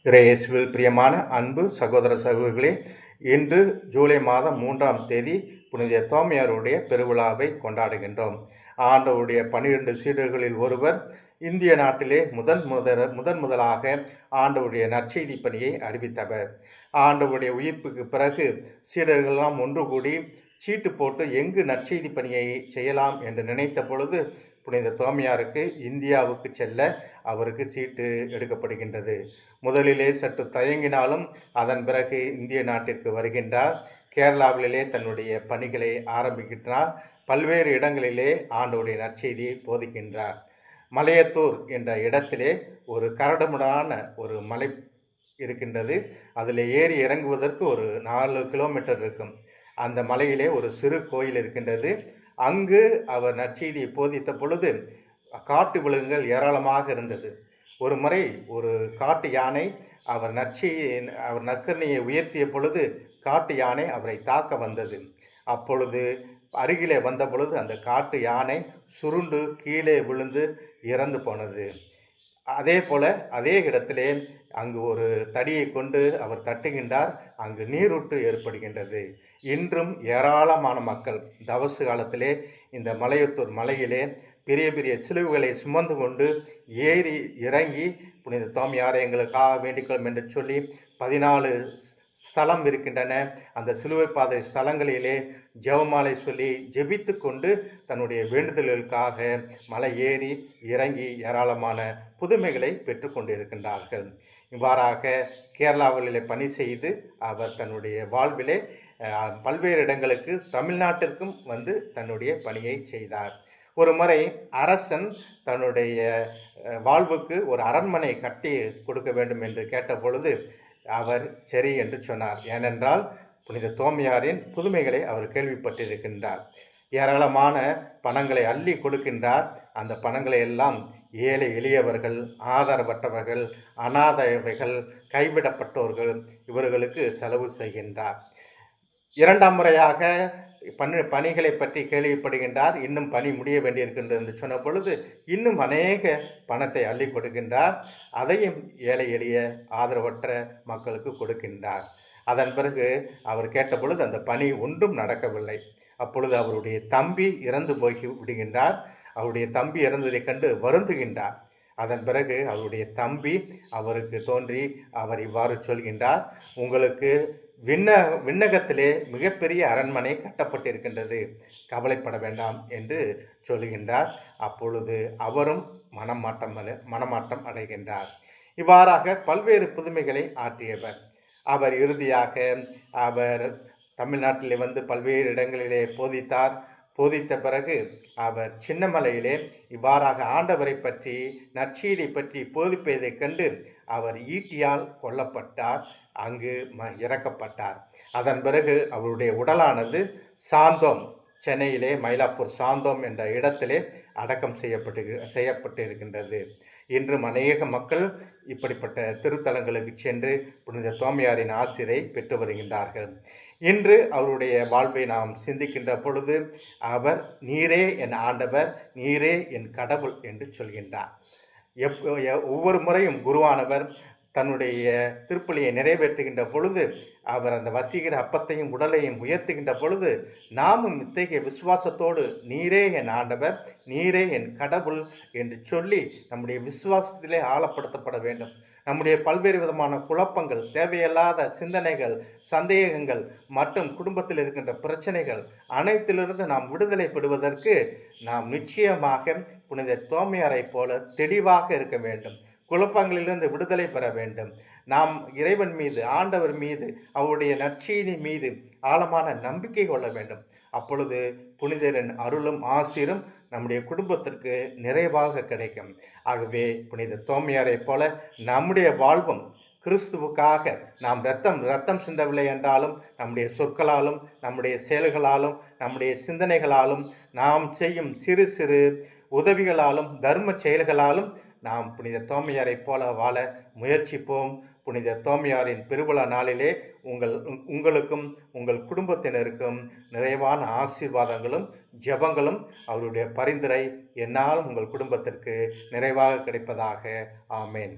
இயேசுவில் பிரியமான அன்பு சகோதர சகோதரிகளே, இன்று ஜூலை மாதம் 3ஆம் தேதி புனித தோமையாருடைய பெருவிழாவை கொண்டாடுகின்றோம். ஆண்டவருடைய 12 சீடர்களில் ஒருவர் இந்திய நாட்டிலே முதன் முதலாக ஆண்டவருடைய நற்செய்தி பணியை அறிவித்தவர். ஆண்டவருடைய உயிர்ப்புக்கு பிறகு சீடர்களெல்லாம் ஒன்று கூடி சீட்டு போட்டு எங்கு நற்செய்தி பணியை செய்யலாம் என்று நினைத்த பொழுது புனித தோமையாருக்கு இந்தியாவுக்கு செல்ல அவருக்கு சீட்டு எடுக்கப்படுகின்றது. முதலிலே சற்று தயங்கினாலும் அதன் பிறகு இந்திய நாட்டிற்கு வருகின்றார். கேரளாவிலே தன்னுடைய பணிகளை ஆரம்பிக்கின்றார். பல்வேறு இடங்களிலே ஆண்டவருடைய நற்செய்தியை போதிக்கின்றார். மலையத்தூர் என்ற இடத்திலே ஒரு கரடுமுரடான ஒரு மலை இருக்கின்றது. அதில் ஏறி இறங்குவதற்கு ஒரு 4 கிலோமீட்டர் இருக்கும். அந்த மலையிலே ஒரு சிறு கோயில் இருக்கின்றது. அங்கு அவர் நற்செய்தியை போதித்த பொழுது காட்டு விலங்குகள் ஏராளமாக இருந்தது. ஒரு முறை ஒரு காட்டு யானை அவர் நற்கரணையை உயர்த்திய பொழுது காட்டு யானை அவரை தாக்க வந்தது. அப்பொழுது அருகிலே வந்த பொழுது அந்த காட்டு யானை சுருண்டு கீழே விழுந்து இறந்து போனது. அதே போல அதே இடத்திலே அங்கு ஒரு தடியை கொண்டு அவர் தட்டுகின்றார். அங்கு நீரூற்று ஏற்படுகின்றது. இன்றும் ஏராளமான மக்கள் தவசு காலத்திலே இந்த மலையத்தூர் மலையிலே பெரிய பெரிய சிலுவைகளை சுமந்து கொண்டு ஏறி இறங்கி புனித தோமையாரை எங்களுக்காக வேண்டிக்கொள்ளும் என்று சொல்லி 14 ஸ்தலம் இருக்கின்றன. அந்த சிலுவை பாதை ஸ்தலங்களிலே ஜெபமாலை சொல்லி ஜெபித்து கொண்டு தன்னுடைய வேண்டுதல்களுக்காக மலை ஏறி இறங்கி ஏராளமான புதுமைகளை பெற்றுக்கொண்டு இருக்கின்றார்கள். இவ்வாறாக கேரளாவிலே பணி செய்து அவர் தன்னுடைய வாழ்விலே பல்வேறு இடங்களுக்கு தமிழ்நாட்டிற்கும் வந்து தன்னுடைய பணியை செய்தார். ஒரு முறை அரசன் தன்னுடைய வாழ்வுக்கு ஒரு அரண்மனை கட்டி கொடுக்க வேண்டும் என்று கேட்ட பொழுது அவர் சரி என்று சொன்னார். ஏனென்றால் புனித தோமையாரின் புதுமைகளை அவர் கேள்விப்பட்டிருக்கின்றார். ஏராளமான பணங்களை அள்ளி கொடுக்கின்றார். அந்த பணங்களை எல்லாம் ஏழை எளியவர்கள், ஆதரவற்றவர்கள், அனாதைகள், கைவிடப்பட்டோர்கள் இவர்களுக்கு செலவு செய்கின்றார். 2ஆம் முறையாக பணிகளை பற்றி கேள்விப்படுகின்றார். இன்னும் பணி முடிய வேண்டியிருக்கின்றது என்று சொன்ன பொழுது இன்னும் அநேக பணத்தை அள்ளி கொடுக்கின்றார். அதையும் ஏழை எளிய ஆதரவற்ற மக்களுக்கு கொடுக்கின்றார். அதன் பிறகு அவர் கேட்ட பொழுது அந்த பணி ஒன்றும் நடக்கவில்லை. அப்பொழுது அவருடைய தம்பி இறந்து போய் விடுகின்றார். அவருடைய தம்பி இறந்ததை கண்டு வருந்துகின்றார். அதன் பிறகு அவருடைய தம்பி அவருக்கு தோன்றி அவர் இவ்வாறு சொல்கின்றார், உங்களுக்கு விண்ணகத்திலே மிகப்பெரிய அரண்மனை கட்டப்பட்டிருக்கின்றது, கவலைப்பட வேண்டாம் என்று சொல்கின்றார். அப்பொழுது அவரும் மனமாற்றம் அடைகின்றார். இவ்வாறாக பல்வேறு புதுமைகளை ஆற்றியவர். அவர் இறுதியாக அவர் தமிழ்நாட்டிலே வந்து பல்வேறு இடங்களிலே போதித்த பிறகு அவர் சின்னமலையிலே இவ்வாறாக ஆண்டவரை பற்றி நற்செய்தி பற்றி போதிப்பதைக் கண்டு அவர் ஈட்டியால் கொல்லப்பட்டார். அங்கு இறக்கப்பட்டார். அதன் பிறகு அவருடைய உடலானது சாந்தோம், சென்னையிலே மயிலாப்பூர் சாந்தோம் என்ற இடத்திலே அடக்கம் செய்யப்பட்டு இருக்கின்றது. இன்றும் அநேக மக்கள் இப்படிப்பட்ட திருத்தலங்களுக்கு சென்று புனித தோமையாரின் ஆசிரை பெற்று வருகின்றார்கள். இன்று அவருடைய வாழ்வை நாம் சிந்திக்கின்ற பொழுது அவர் நீரே என் ஆண்டவர், நீரே என் கடவுள் என்று சொல்கின்றார். ஒவ்வொரு முறையும் குருவானவர் தன்னுடைய திருப்பலியை நிறைவேற்றுகின்ற பொழுது அவர் அந்த வசீகர அப்பத்தையும் உடலையும் உயர்த்துகின்ற பொழுது நாமும் இத்தகைய விசுவாசத்தோடு நீரே என் ஆண்டவர், நீரே என் கடவுள் என்று சொல்லி நம்முடைய விசுவாசத்திலே ஆழப்படுத்தப்பட வேண்டும். நம்முடைய பல்வேறு விதமான குழப்பங்கள், தேவையில்லாத சிந்தனைகள், சந்தேகங்கள் மற்றும் குடும்பத்தில் இருக்கின்ற பிரச்சனைகள் அனைத்திலிருந்து நாம் விடுதலை பெறுவதற்கு நாம் நிச்சயமாக புனித தோமையாரை போல தெளிவாக இருக்க வேண்டும். குழப்பங்களிலிருந்து விடுதலை பெற வேண்டும். நாம் இறைவன் மீது, ஆண்டவர் மீது, அவருடைய நற்செய்தி மீது ஆழமான நம்பிக்கை கொள்ள வேண்டும். அப்பொழுது புனிதரின் அருளும் ஆசீரும் நம்முடைய குடும்பத்திற்கு நிறைவாக கிடைக்கும். ஆகவே புனித தோமையாரை போல நம்முடைய வாழ்வும் கிறிஸ்துவுக்காக நாம் ரத்தம் சிந்தவில்லை என்றாலும் நம்முடைய சொற்களாலும், நம்முடைய செயல்களாலும், நம்முடைய சிந்தனைகளாலும், நாம் செய்யும் சிறு சிறு உதவிகளாலும், தர்ம செயல்களாலும் நாம் புனித தோமையாரை போல வாழ முயற்சிப்போம். புனித தோமையாரின் பெருவிழா நாளிலே உங்களுக்கும் உங்கள் குடும்பத்தினருக்கும் நிறைவான ஆசீர்வாதங்களும் ஜெபங்களும் அவருடைய பரிந்துரை என்னால் உங்கள் குடும்பத்திற்கு நிறைவாக கிடைப்பதாக. ஆமேன்.